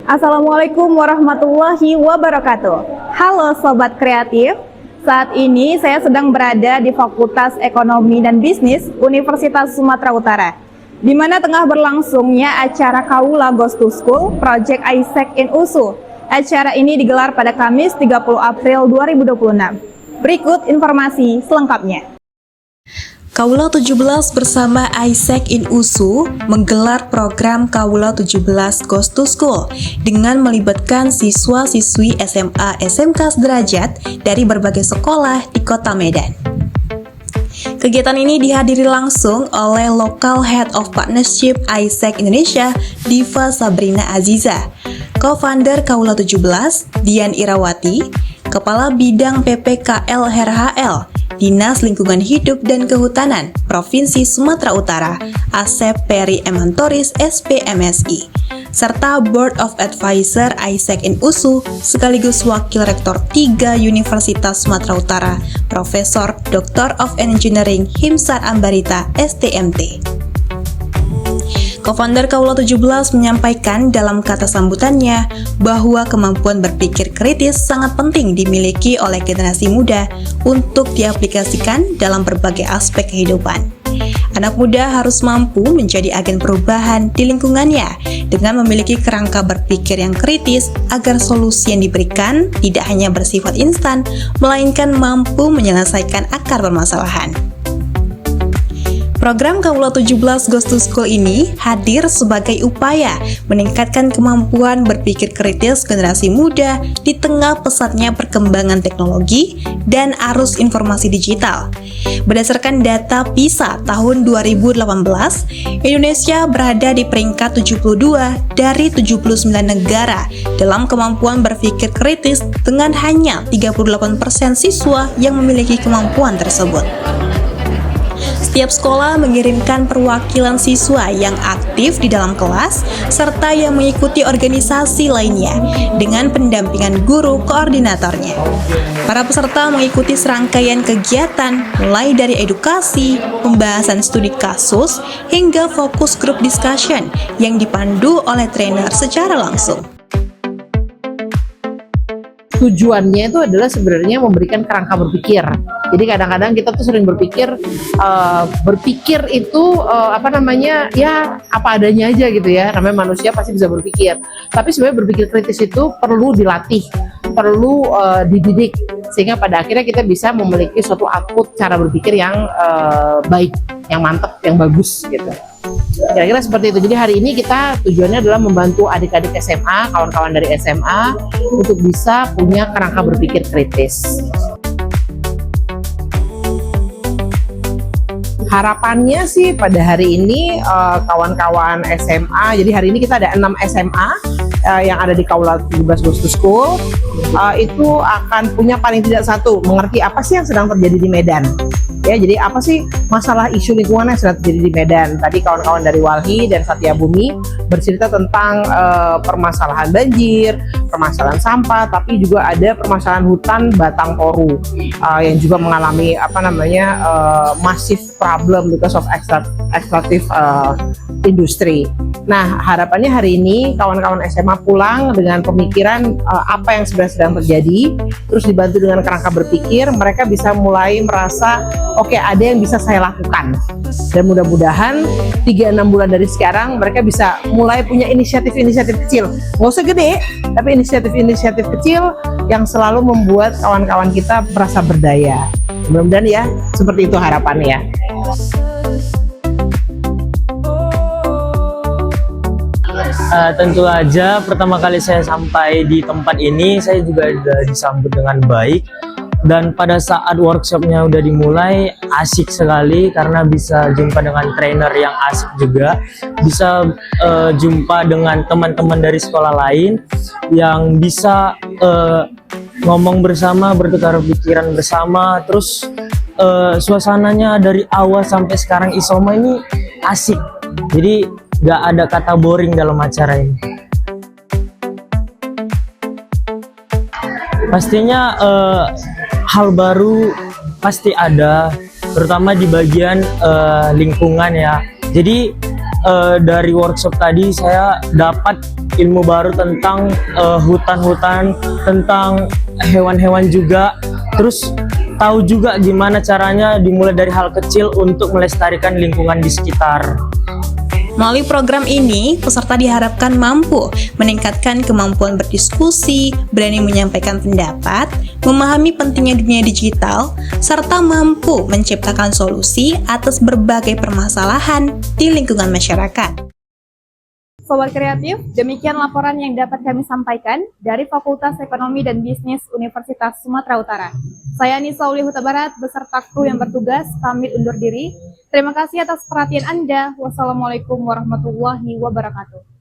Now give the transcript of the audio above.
Assalamualaikum warahmatullahi wabarakatuh. Halo Sobat Kreatif, saat ini saya sedang berada di Fakultas Ekonomi dan Bisnis Universitas Sumatera Utara, di mana tengah berlangsungnya acara Kaula Goes to School Project Isaac in USU. Acara ini digelar pada Kamis 30 April 2026. Berikut informasi selengkapnya. Kaula 17 bersama Isaac in USU menggelar program Kaula 17 Goes to School dengan melibatkan siswa-siswi SMA SMK sederajat dari berbagai sekolah di Kota Medan. Kegiatan ini dihadiri langsung oleh Local Head of Partnership Isaac Indonesia, Diva Sabrina Aziza, Co-founder Kaula 17, Dian Irawati, Kepala Bidang PPKL HRHL, Dinas Lingkungan Hidup dan Kehutanan Provinsi Sumatera Utara, Asep Peri Emantoris SPMSI, serta Board of Advisor Isaac in USU sekaligus Wakil Rektor 3 Universitas Sumatera Utara, Profesor Dr. of Engineering Himsar Ambarita STMT. Co-founder Kaula 17 menyampaikan dalam kata sambutannya bahwa kemampuan berpikir kritis sangat penting dimiliki oleh generasi muda untuk diaplikasikan dalam berbagai aspek kehidupan. Anak muda harus mampu menjadi agen perubahan di lingkungannya dengan memiliki kerangka berpikir yang kritis agar solusi yang diberikan tidak hanya bersifat instan, melainkan mampu menyelesaikan akar permasalahan. Program Kaula 17 Goes to School ini hadir sebagai upaya meningkatkan kemampuan berpikir kritis generasi muda di tengah pesatnya perkembangan teknologi dan arus informasi digital. Berdasarkan data PISA tahun 2018, Indonesia berada di peringkat 72 dari 79 negara dalam kemampuan berpikir kritis dengan hanya 38% siswa yang memiliki kemampuan tersebut. Setiap sekolah mengirimkan perwakilan siswa yang aktif di dalam kelas serta yang mengikuti organisasi lainnya dengan pendampingan guru koordinatornya. Para peserta mengikuti serangkaian kegiatan mulai dari edukasi, pembahasan studi kasus, hingga fokus group discussion yang dipandu oleh trainer secara langsung. Tujuannya itu adalah sebenarnya memberikan kerangka berpikir. Jadi kadang-kadang kita tuh sering berpikir itu ya apa adanya aja gitu ya. Namanya manusia pasti bisa berpikir. Tapi sebenarnya berpikir kritis itu perlu dilatih, perlu dididik sehingga pada akhirnya kita bisa memiliki suatu output cara berpikir yang baik, yang mantap, yang bagus gitu. Kira-kira seperti itu. Jadi hari ini kita tujuannya adalah membantu adik-adik SMA, kawan-kawan dari SMA untuk bisa punya kerangka berpikir kritis. Harapannya sih pada hari ini kawan-kawan SMA, jadi hari ini kita ada 6 SMA yang ada di Kaula 17 Goes to School, itu akan punya paling tidak satu, mengerti apa sih yang sedang terjadi di Medan. Ya, jadi apa sih masalah isu lingkungan yang sedang terjadi di Medan? Tadi kawan-kawan dari Walhi dan Satya Bumi bercerita tentang permasalahan banjir, permasalahan sampah, tapi juga ada permasalahan hutan batang toru yang juga mengalami massive problem because of extractive industry. Nah, harapannya hari ini kawan-kawan SMA pulang dengan pemikiran apa yang sebenarnya sedang terjadi, terus dibantu dengan kerangka berpikir, mereka bisa mulai merasa oke, ada yang bisa saya lakukan. Dan mudah-mudahan 3-6 bulan dari sekarang mereka bisa mulai punya inisiatif-inisiatif kecil. Nggak usah gede, tapi inisiatif-inisiatif kecil yang selalu membuat kawan-kawan kita merasa berdaya. Mudah-mudahan ya, seperti itu harapannya. Tentu aja pertama kali saya sampai di tempat ini saya juga sudah disambut dengan baik, dan pada saat workshopnya udah dimulai asik sekali karena bisa jumpa dengan trainer yang asik juga, bisa jumpa dengan teman-teman dari sekolah lain yang bisa ngomong bersama, bertukar pikiran bersama, terus suasananya dari awal sampai sekarang Isoma ini asik, jadi gak ada kata boring dalam acara ini. Pastinya hal baru pasti ada, terutama di bagian lingkungan ya. Jadi dari workshop tadi saya dapat ilmu baru tentang hutan-hutan, tentang hewan-hewan juga. Terus tahu juga gimana caranya dimulai dari hal kecil untuk melestarikan lingkungan di sekitar. Melalui program ini, peserta diharapkan mampu meningkatkan kemampuan berdiskusi, berani menyampaikan pendapat, memahami pentingnya dunia digital, serta mampu menciptakan solusi atas berbagai permasalahan di lingkungan masyarakat. Sobat Kreatif, demikian laporan yang dapat kami sampaikan dari Fakultas Ekonomi dan Bisnis Universitas Sumatera Utara. Saya Nisa Uli Huta Barat beserta kru yang bertugas pamit undur diri. Terima kasih atas perhatian Anda. Wassalamualaikum warahmatullahi wabarakatuh.